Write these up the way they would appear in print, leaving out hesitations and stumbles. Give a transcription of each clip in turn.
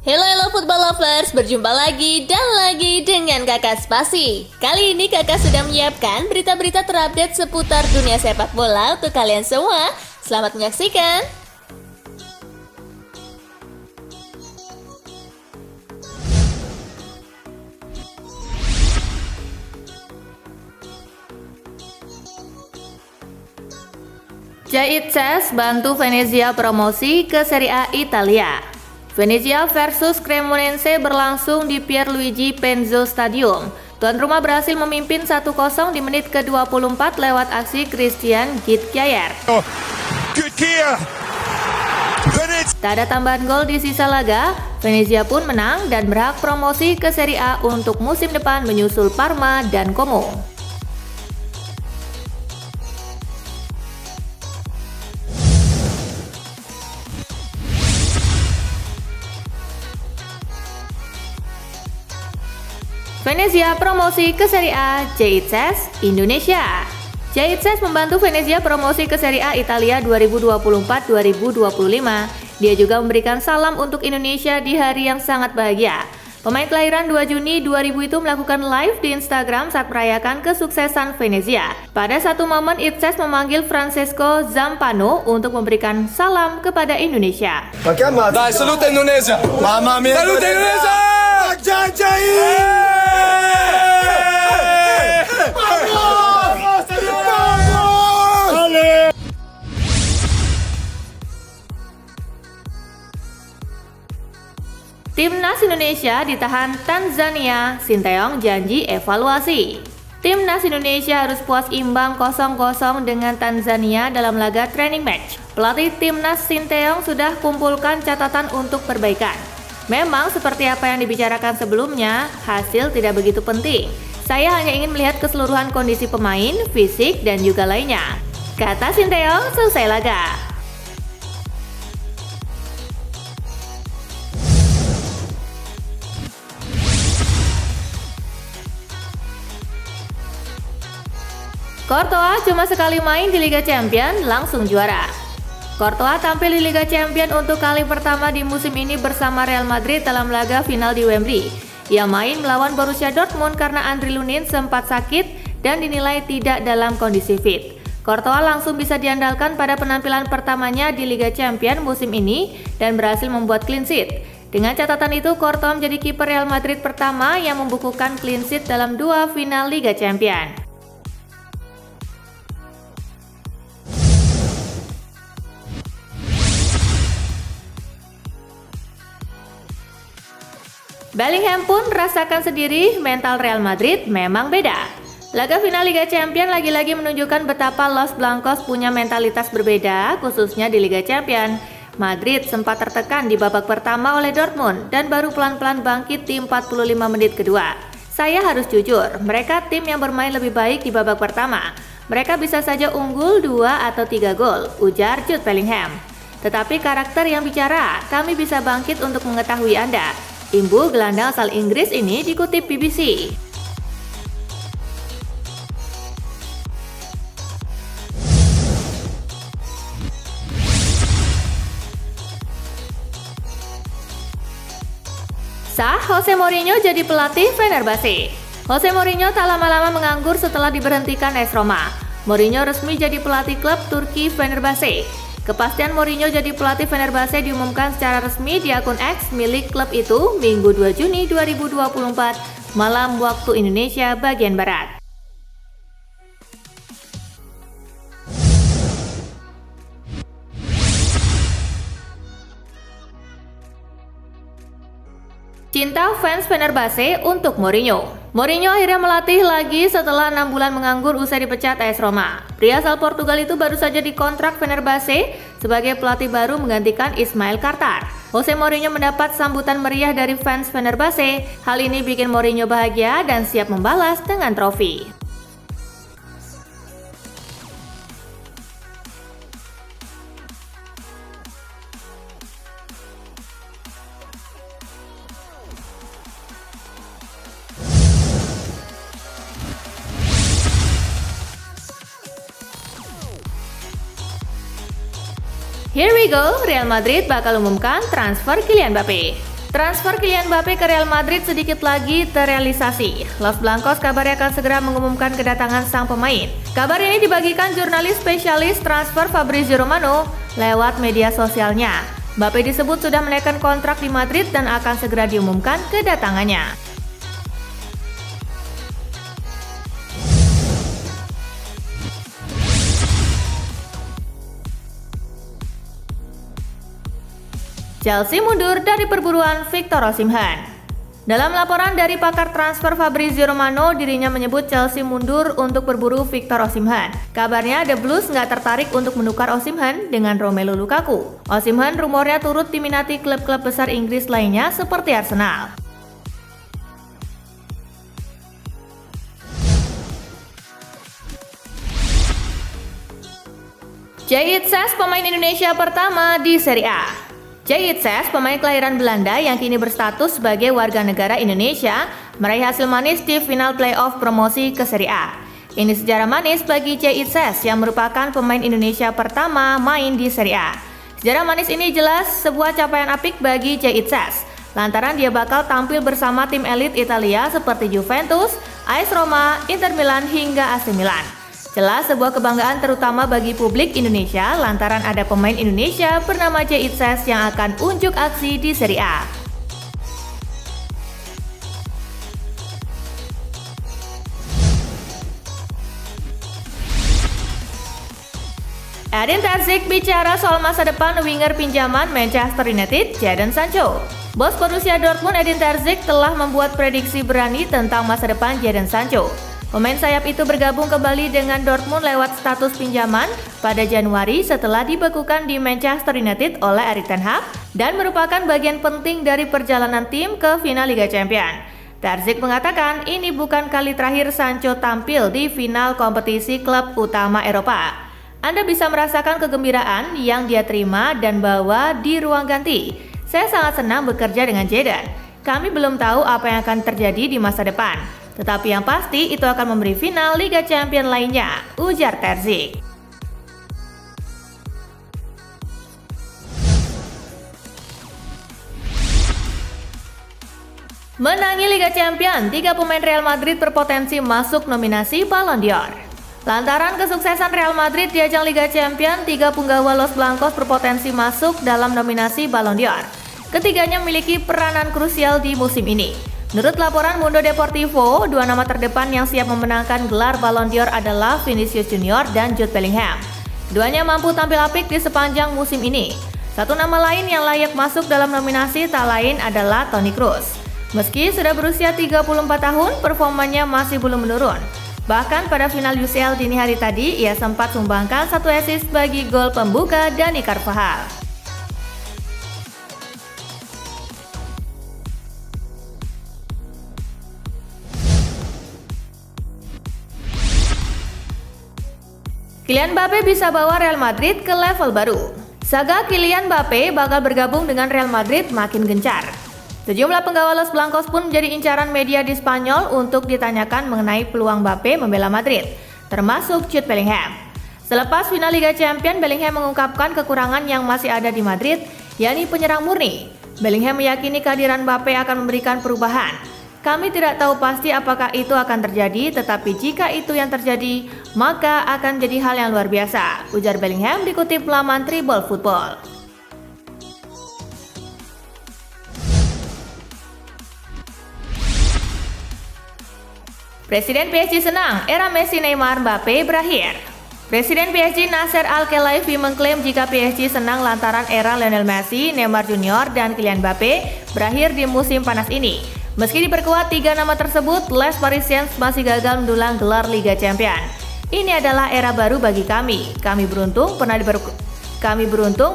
Hello football lovers, berjumpa lagi dan lagi dengan Kakak Spasi. Kali ini Kakak sudah menyiapkan berita-berita terupdate seputar dunia sepak bola untuk kalian semua. Selamat menyaksikan. Jaitses bantu Venezia promosi ke Serie A Italia. Venezia versus Cremonese berlangsung di Pierluigi Penzo Stadium. Tuan rumah berhasil memimpin 1-0 di menit ke-24 lewat aksi Christian Gittjayer. Tak ada tambahan gol di sisa laga, Venezia pun menang dan berhak promosi ke Serie A untuk musim depan menyusul Parma dan Como. Venezia promosi ke Serie A Jaitses Indonesia. Jaitses membantu Venezia promosi ke Serie A Italia 2024-2025. Dia juga memberikan salam untuk Indonesia di hari yang sangat bahagia. Pemain kelahiran 2 Juni 2000 itu melakukan live di Instagram saat merayakan kesuksesan Venezia. Pada satu momen, Jaitses memanggil Francesco Zampano untuk memberikan salam kepada Indonesia. Dai, salute Indonesia! Mamma mia! Salute Indonesia! Timnas Indonesia ditahan Tanzania, Sinteyong janji evaluasi. Timnas Indonesia harus puas imbang 0-0 dengan Tanzania dalam laga training match. Pelatih Timnas Sinteyong sudah kumpulkan catatan untuk perbaikan. Memang seperti apa yang dibicarakan sebelumnya, hasil tidak begitu penting. Saya hanya ingin melihat keseluruhan kondisi pemain, fisik, dan juga lainnya, kata Sinteyong selesai laga. Courtois cuma sekali main di Liga Champions langsung juara. Courtois tampil di Liga Champions untuk kali pertama di musim ini bersama Real Madrid dalam laga final di Wembley. Ia main melawan Borussia Dortmund karena Andriy Lunin sempat sakit dan dinilai tidak dalam kondisi fit. Courtois langsung bisa diandalkan pada penampilan pertamanya di Liga Champions musim ini dan berhasil membuat clean sheet. Dengan catatan itu, Courtois menjadi kiper Real Madrid pertama yang membukukan clean sheet dalam 2 final Liga Champions. Bellingham pun rasakan sendiri mental Real Madrid memang beda. Laga final Liga Champions lagi-lagi menunjukkan betapa Los Blancos punya mentalitas berbeda, khususnya di Liga Champions. Madrid sempat tertekan di babak pertama oleh Dortmund dan baru pelan-pelan bangkit di 45 menit kedua. Saya harus jujur, mereka tim yang bermain lebih baik di babak pertama. Mereka bisa saja unggul 2 atau 3 gol, ujar Jude Bellingham. Tetapi karakter yang bicara, kami bisa bangkit untuk mengetahui Anda. Imbu gelandang asal Inggris ini dikutip BBC. Sah Jose Mourinho jadi pelatih Fenerbahce. Jose Mourinho tak lama-lama menganggur setelah diberhentikan AS Roma. Mourinho resmi jadi pelatih klub Turki Fenerbahce. Kepastian Mourinho jadi pelatih Fenerbahce diumumkan secara resmi di akun X milik klub itu Minggu 2 Juni 2024 malam waktu Indonesia bagian Barat. Cinta fans Fenerbahce untuk Mourinho. Mourinho akhirnya melatih lagi setelah 6 bulan menganggur usai dipecat AS Roma. Pria asal Portugal itu baru saja dikontrak Fenerbahce sebagai pelatih baru menggantikan Ismail Kartal. Jose Mourinho mendapat sambutan meriah dari fans Fenerbahce. Hal ini bikin Mourinho bahagia dan siap membalas dengan trofi. Here we go, Real Madrid bakal umumkan transfer Kylian Mbappe. Transfer Kylian Mbappe ke Real Madrid sedikit lagi terrealisasi. Los Blancos kabarnya akan segera mengumumkan kedatangan sang pemain. Kabar ini dibagikan jurnalis spesialis transfer Fabrizio Romano lewat media sosialnya. Mbappe disebut sudah menaikkan kontrak di Madrid dan akan segera diumumkan kedatangannya. Chelsea mundur dari perburuan Victor Osimhen. Dalam laporan dari pakar transfer Fabrizio Romano, dirinya menyebut Chelsea mundur untuk berburu Victor Osimhen. Kabarnya The Blues nggak tertarik untuk menukar Osimhen dengan Romelu Lukaku. Osimhen rumornya turut diminati klub-klub besar Inggris lainnya seperti Arsenal. Jayit Ses, pemain Indonesia pertama di Serie A. Jayit Ses, pemain kelahiran Belanda yang kini berstatus sebagai warga negara Indonesia, meraih hasil manis di final playoff promosi ke Serie A. Ini sejarah manis bagi Jayit Ses yang merupakan pemain Indonesia pertama main di Serie A. Sejarah manis ini jelas sebuah capaian apik bagi Jayit Ses, lantaran dia bakal tampil bersama tim elit Italia seperti Juventus, AS Roma, Inter Milan hingga AC Milan. Jelas sebuah kebanggaan terutama bagi publik Indonesia lantaran ada pemain Indonesia bernama Jayit Ses yang akan unjuk aksi di Serie A. Edin Terzic bicara soal masa depan winger pinjaman Manchester United, Jadon Sancho. Bos Borussia Dortmund Edin Terzic telah membuat prediksi berani tentang masa depan Jadon Sancho. Pemain sayap itu bergabung kembali dengan Dortmund lewat status pinjaman pada Januari setelah dibekukan di Manchester United oleh Erik ten Hag dan merupakan bagian penting dari perjalanan tim ke final Liga Champions. Terzic mengatakan ini bukan kali terakhir Sancho tampil di final kompetisi klub utama Eropa. Anda bisa merasakan kegembiraan yang dia terima dan bawa di ruang ganti. Saya sangat senang bekerja dengan Jadon. Kami belum tahu apa yang akan terjadi di masa depan. Tetapi yang pasti itu akan memberi final Liga Champions lainnya, ujar Terzic. Menangi Liga Champions, 3 pemain Real Madrid berpotensi masuk nominasi Ballon d'Or. Lantaran kesuksesan Real Madrid di ajang Liga Champions, 3 punggawa Los Blancos berpotensi masuk dalam nominasi Ballon d'Or. Ketiganya memiliki peranan krusial di musim ini. Menurut laporan Mundo Deportivo, 2 nama terdepan yang siap memenangkan gelar Ballon d'Or adalah Vinicius Junior dan Jude Bellingham. Keduanya mampu tampil apik di sepanjang musim ini. Satu nama lain yang layak masuk dalam nominasi tak lain adalah Toni Kroos. Meski sudah berusia 34 tahun, performanya masih belum menurun. Bahkan pada final UCL dini hari tadi, ia sempat sumbangkan 1 assist bagi gol pembuka Dani Carvajal. Kylian Mbappe bisa bawa Real Madrid ke level baru. Saga Kylian Mbappe bakal bergabung dengan Real Madrid makin gencar. Sejumlah penggawa Los Blancos pun menjadi incaran media di Spanyol untuk ditanyakan mengenai peluang Mbappe membela Madrid, termasuk Jude Bellingham. Selepas final Liga Champions, Bellingham mengungkapkan kekurangan yang masih ada di Madrid, yakni penyerang murni. Bellingham meyakini kehadiran Mbappe akan memberikan perubahan. Kami tidak tahu pasti apakah itu akan terjadi, tetapi jika itu yang terjadi, maka akan jadi hal yang luar biasa, ujar Bellingham dikutip laman Tribal Football. Presiden PSG senang, era Messi, Neymar, Mbappe berakhir. Presiden PSG Nasser Al-Khelaifi mengklaim jika PSG senang lantaran era Lionel Messi, Neymar Junior, dan Kylian Mbappe berakhir di musim panas ini. Meski diperkuat 3 nama tersebut, Les Parisiens masih gagal mendulang gelar Liga Champions. Ini adalah era baru bagi kami. Kami beruntung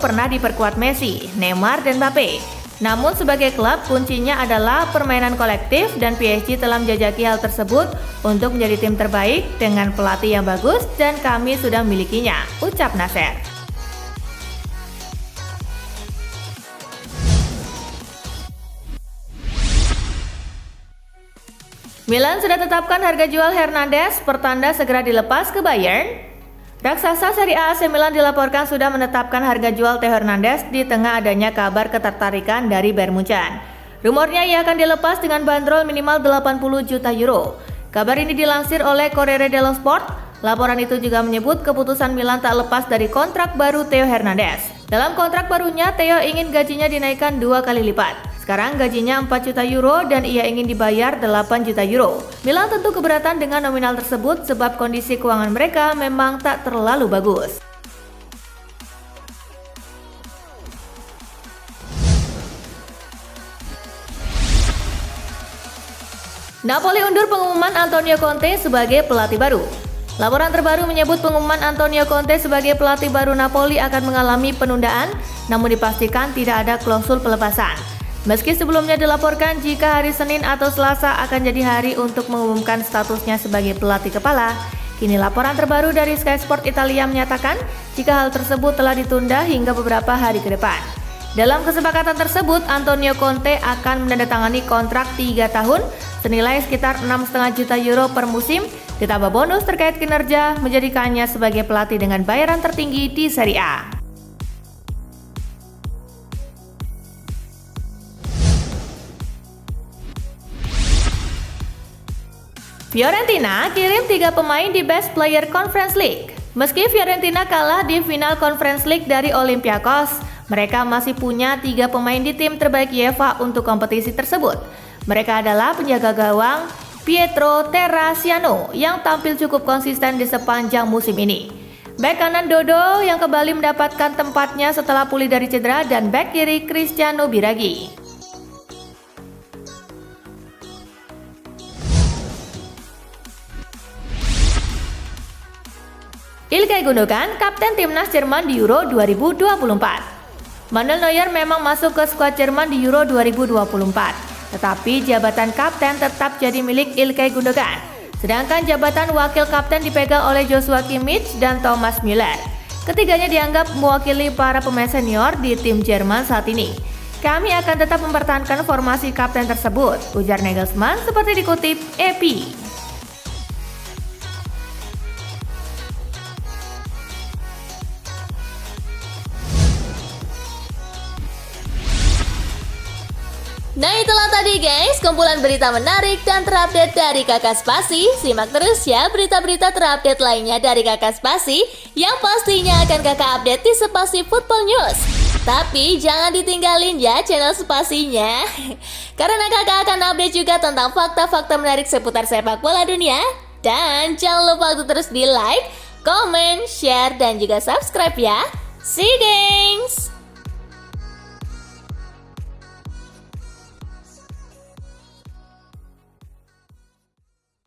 pernah diperkuat Messi, Neymar, dan Mbappe. Namun sebagai klub, kuncinya adalah permainan kolektif dan PSG telah menjajaki hal tersebut untuk menjadi tim terbaik dengan pelatih yang bagus dan kami sudah memilikinya, ucap Nasser. Milan sudah tetapkan harga jual Hernandez, pertanda segera dilepas ke Bayern. Raksasa Serie A AC Milan dilaporkan sudah menetapkan harga jual Theo Hernandez di tengah adanya kabar ketertarikan dari Bayern Munchen. Rumornya ia akan dilepas dengan bandrol minimal 80 juta euro. Kabar ini dilansir oleh Corriere dello Sport. Laporan itu juga menyebut keputusan Milan tak lepas dari kontrak baru Theo Hernandez. Dalam kontrak barunya, Theo ingin gajinya dinaikkan 2 kali lipat. Sekarang gajinya 4 juta euro dan ia ingin dibayar 8 juta euro. Milan tentu keberatan dengan nominal tersebut sebab kondisi keuangan mereka memang tak terlalu bagus. Napoli undur pengumuman Antonio Conte sebagai pelatih baru. Laporan terbaru menyebut pengumuman Antonio Conte sebagai pelatih baru Napoli akan mengalami penundaan, namun dipastikan tidak ada klausul pelepasan. Meski sebelumnya dilaporkan jika hari Senin atau Selasa akan jadi hari untuk mengumumkan statusnya sebagai pelatih kepala, kini laporan terbaru dari Sky Sport Italia menyatakan jika hal tersebut telah ditunda hingga beberapa hari ke depan. Dalam kesepakatan tersebut, Antonio Conte akan menandatangani kontrak 3 tahun senilai sekitar 6,5 juta euro per musim, ditambah bonus terkait kinerja menjadikannya sebagai pelatih dengan bayaran tertinggi di Serie A. Fiorentina kirim 3 pemain di Best Player Conference League. Meski Fiorentina kalah di final Conference League dari Olympiakos, mereka masih punya 3 pemain di tim terbaik UEFA untuk kompetisi tersebut. Mereka adalah penjaga gawang Pietro Terracciano yang tampil cukup konsisten di sepanjang musim ini. Bek kanan Dodo yang kembali mendapatkan tempatnya setelah pulih dari cedera dan bek kiri Cristiano Biraghi. Ilkay Gundogan, kapten timnas Jerman di Euro 2024. Manuel Neuer memang masuk ke skuad Jerman di Euro 2024. Tetapi jabatan kapten tetap jadi milik Ilkay Gundogan. Sedangkan jabatan wakil kapten dipegang oleh Joshua Kimmich dan Thomas Müller. Ketiganya dianggap mewakili para pemain senior di tim Jerman saat ini. Kami akan tetap mempertahankan formasi kapten tersebut, ujar Nagelsmann seperti dikutip AP. Nah itulah tadi guys, kumpulan berita menarik dan terupdate dari Kakak Spasi. Simak terus ya berita-berita terupdate lainnya dari Kakak Spasi yang pastinya akan Kakak update di Spasi Football News. Tapi jangan ditinggalin ya channel Spasinya, karena Kakak akan update juga tentang fakta-fakta menarik seputar sepak bola dunia. Dan jangan lupa untuk terus di like, comment, share, dan juga subscribe ya. See you guys!